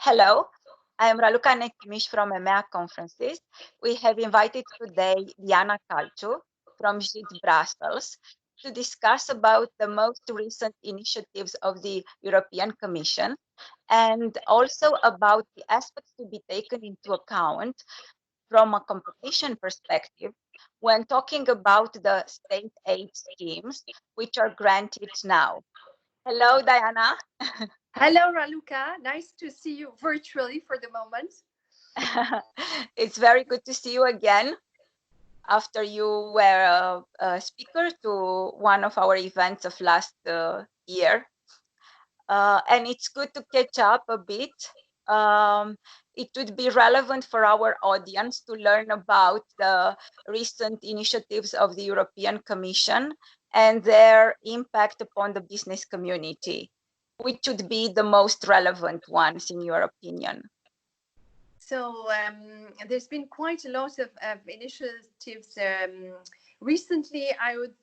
Hello, I am Raluca Nekimish from EMEA Conferences. We have invited today Diana Calciu from Gide Brussels to discuss about the most recent initiatives of the European Commission and also about the aspects to be taken into account from a competition perspective when talking about the state aid schemes which are granted now. Hello, Diana. Hello, Raluca. Nice to see you virtually for the moment. It's very good to see you again after you were a speaker to one of our events of last year. And it's good to catch up a bit. It would be relevant for our audience to learn about the recent initiatives of the European Commission and their impact upon the business community. Which would be the most relevant ones in your opinion? So there's been quite a lot of initiatives. Recently, I would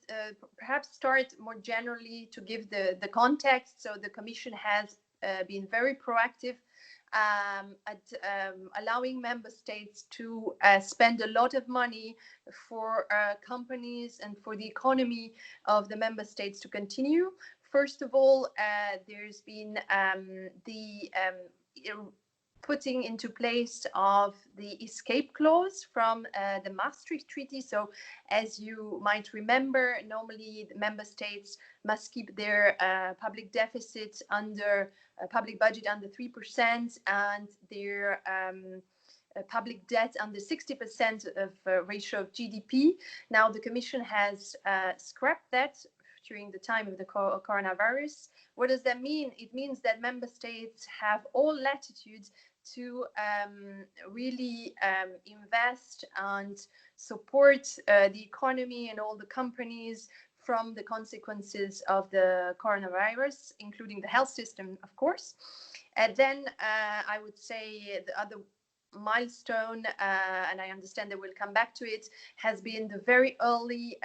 perhaps start more generally to give the context. So the Commission has been very proactive at allowing member states to spend a lot of money for companies and for the economy of the member states to continue. First of all, there's been the putting into place of the escape clause from the Maastricht Treaty. So as you might remember, normally the member states must keep their public deficit under public budget under 3% and their public debt under 60% of ratio of GDP. Now the Commission has scrapped that during the time of the coronavirus. What does that mean? It means that member states have all latitude to really invest and support the economy and all the companies from the consequences of the coronavirus, including the health system, of course. And then I would say the other milestone, and I understand that we'll come back to it, has been the very early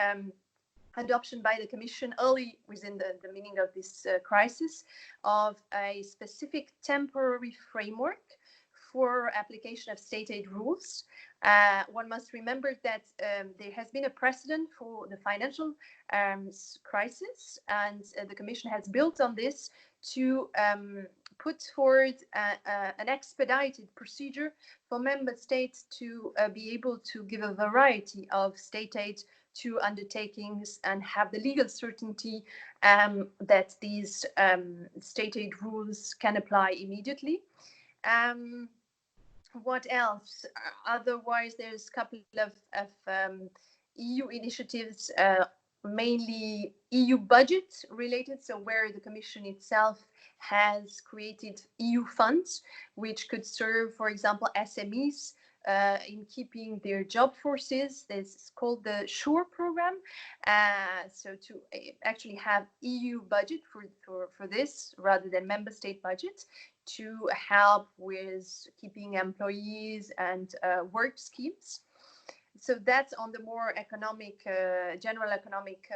adoption by the Commission early within the meaning of this crisis of a specific temporary framework for application of state aid rules. One must remember that there has been a precedent for the financial crisis, and the Commission has built on this to put forward an expedited procedure for member states to be able to give a variety of state aid to undertakings and have the legal certainty that these state aid rules can apply immediately. What else? Otherwise, there's a couple of EU initiatives, mainly EU budget related, so where the Commission itself has created EU funds, which could serve, for example, SMEs in keeping their job forces. This is called the SURE program. So to actually have EU budget for this rather than member state budget to help with keeping employees and work schemes. So that's on the more economic, general economic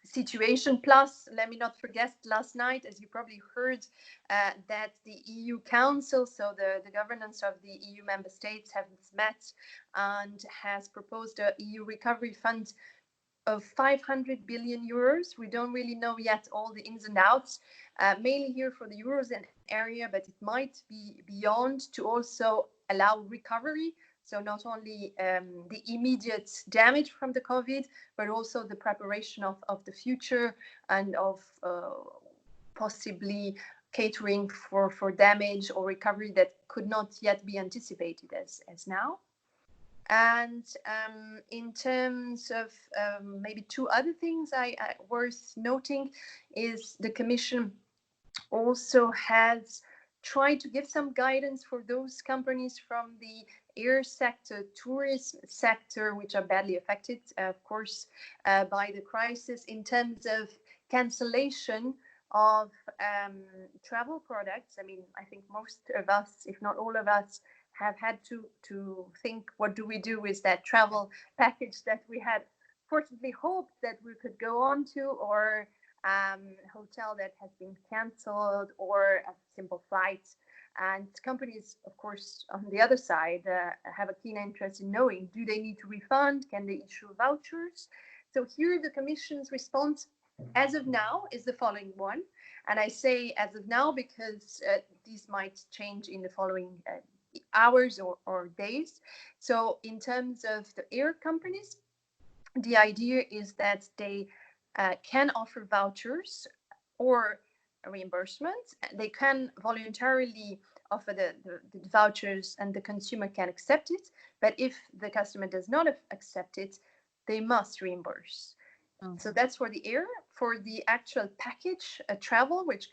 situation. Plus, let me not forget, last night, as you probably heard, that the EU Council, so the governance of the EU member states, have met and has proposed a EU recovery fund of 500 billion euros. We don't really know yet all the ins and outs, mainly here for the Eurozone area, but it might be beyond to also allow recovery. So not only the immediate damage from the COVID, but also the preparation of the future and of possibly catering for damage or recovery that could not yet be anticipated as now. And in terms of maybe two other things worth noting is the Commission also has tried to give some guidance for those companies from the air sector, tourism sector, which are badly affected, of course, by the crisis in terms of cancellation of travel products. I mean, I think most of us, if not all of us, have had to think, what do we do with that travel package that we had fortunately hoped that we could go on to, or hotel that has been cancelled, or a simple flight. And companies, of course, on the other side, have a keen interest in knowing, do they need to refund? Can they issue vouchers? So here the Commission's response as of now is the following one. And I say as of now because these might change in the following hours or days. So in terms of the air companies, the idea is that they can offer vouchers or reimbursement. They can voluntarily offer the vouchers and the consumer can accept it. But if the customer does not accept it, they must reimburse. So that's for the air. For the actual package travel, which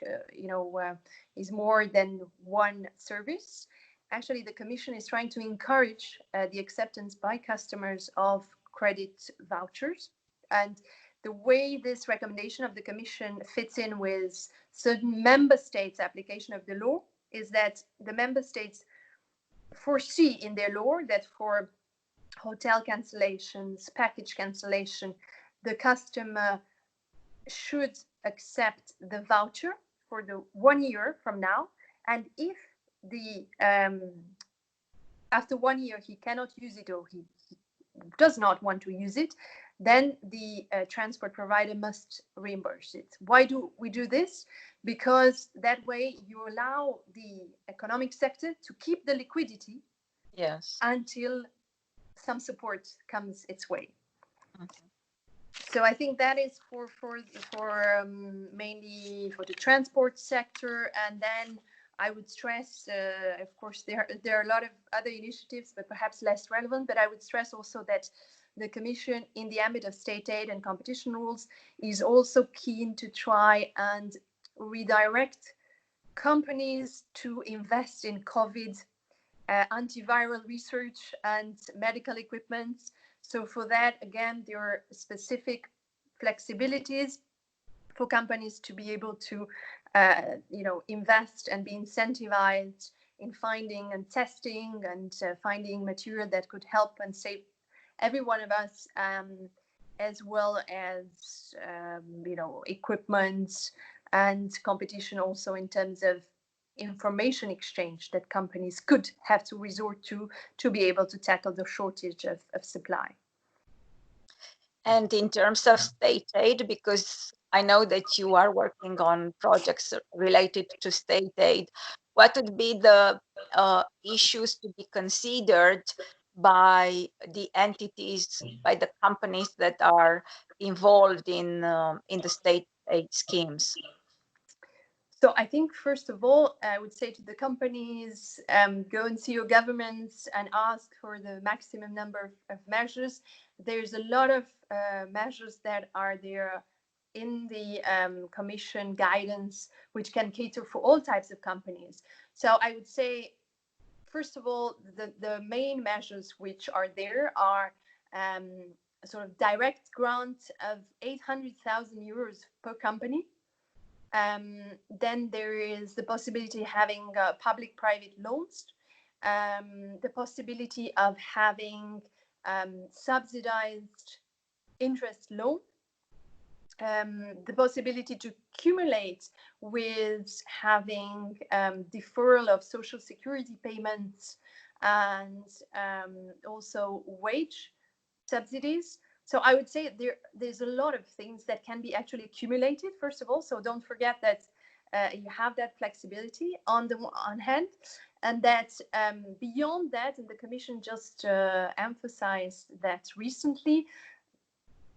is more than one service, actually the Commission is trying to encourage the acceptance by customers of credit vouchers. And the way this recommendation of the Commission fits in with certain member states' application of the law is that the member states foresee in their law that for hotel cancellations, package cancellation, the customer should accept the voucher for the 1 year from now. And if the after 1 year he cannot use it or he does not want to use it, then the transport provider must reimburse it. Why do we do this? Because that way you allow the economic sector to keep the liquidity until some support comes its way. So I think that is for mainly for the transport sector. And then I would stress, of course, there are a lot of other initiatives, but perhaps less relevant. But I would stress also that the Commission, in the ambit of state aid and competition rules, is also keen to try and redirect companies to invest in COVID antiviral research and medical equipment. So for that, again, there are specific flexibilities for companies to be able to, invest and be incentivized in finding and testing and finding material that could help and save every one of us, as well as, equipment and competition also in terms of information exchange that companies could have to resort to be able to tackle the shortage of supply. And in terms of state aid, because I know that you are working on projects related to state aid, what would be the issues to be considered by the entities, by the companies that are involved in the state aid schemes? So I think, first of all, I would say to the companies, go and see your governments and ask for the maximum number of measures. There's a lot of measures that are there in the Commission guidance, which can cater for all types of companies. So I would say, first of all, the main measures which are there are a sort of direct grant of 800,000 euros per company. Then there is the possibility of having public-private loans, the possibility of having subsidized interest loan, the possibility to accumulate with having deferral of social security payments and also wage subsidies. So I would say there's a lot of things that can be actually accumulated, first of all. So don't forget that you have that flexibility on the one hand, and that beyond that, and the Commission just emphasized that recently,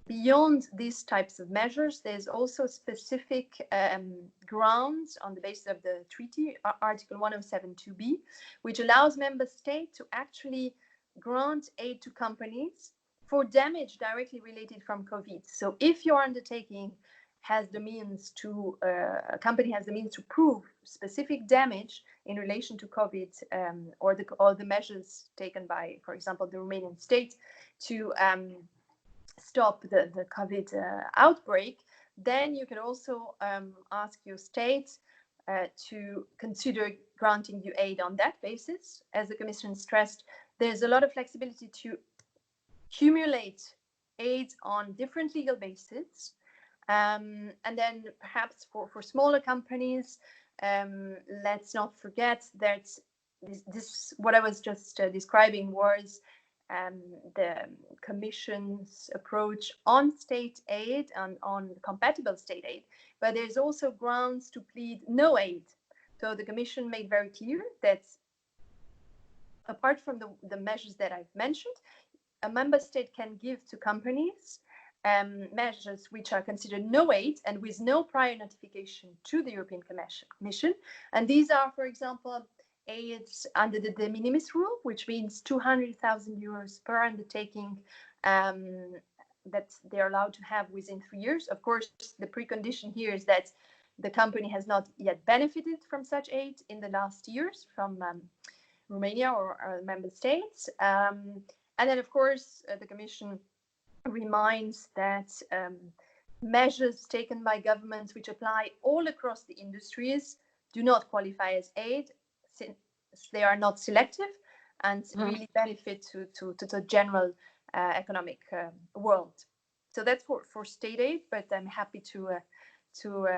beyond these types of measures, there's also specific grounds on the basis of the treaty, Article 107(2)b, which allows member states to actually grant aid to companies for damage directly related from COVID. So if your undertaking has the means to, a company has the means to prove specific damage in relation to COVID, or the measures taken by, for example, the Romanian state to stop the COVID outbreak, then you can also ask your state to consider granting you aid on that basis. As the Commission stressed, there's a lot of flexibility to accumulate aid on different legal bases. And then perhaps for smaller companies, Let's not forget that this what I was just describing was the Commission's approach on state aid and on compatible state aid, but there's also grounds to plead no aid. So the Commission made very clear that apart from the measures that I've mentioned, a member state can give to companies measures which are considered no aid and with no prior notification to the European Commission. And these are, for example, aids under the de minimis rule, which means 200,000 euros per undertaking that they're allowed to have within 3 years. Of course, the precondition here is that the company has not yet benefited from such aid in the last years from Romania or member states. And then, of course, the Commission reminds that measures taken by governments which apply all across the industries do not qualify as aid, since they are not selective and really benefit to the general economic world. So that's for state aid, but I'm happy to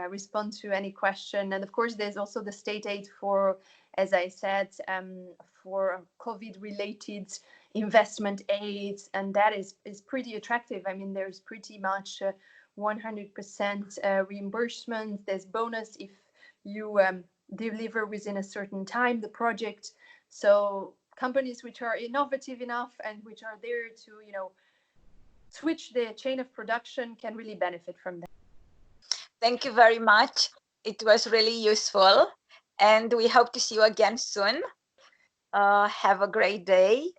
respond to any question. And of course, there's also the state aid for, as I said, for COVID-related investment aids, and that is pretty attractive. I mean, there's pretty much 100% reimbursement. There's bonus if you deliver within a certain time the project. So companies which are innovative enough and which are there to, switch the chain of production can really benefit from that. Thank you very much. It was really useful, and we hope to see you again soon. Have a great day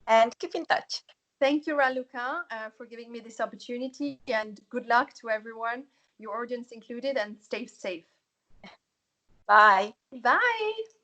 and keep in touch. Thank you, Raluca, for giving me this opportunity, and good luck to everyone, your audience included, and stay safe. Bye. Bye.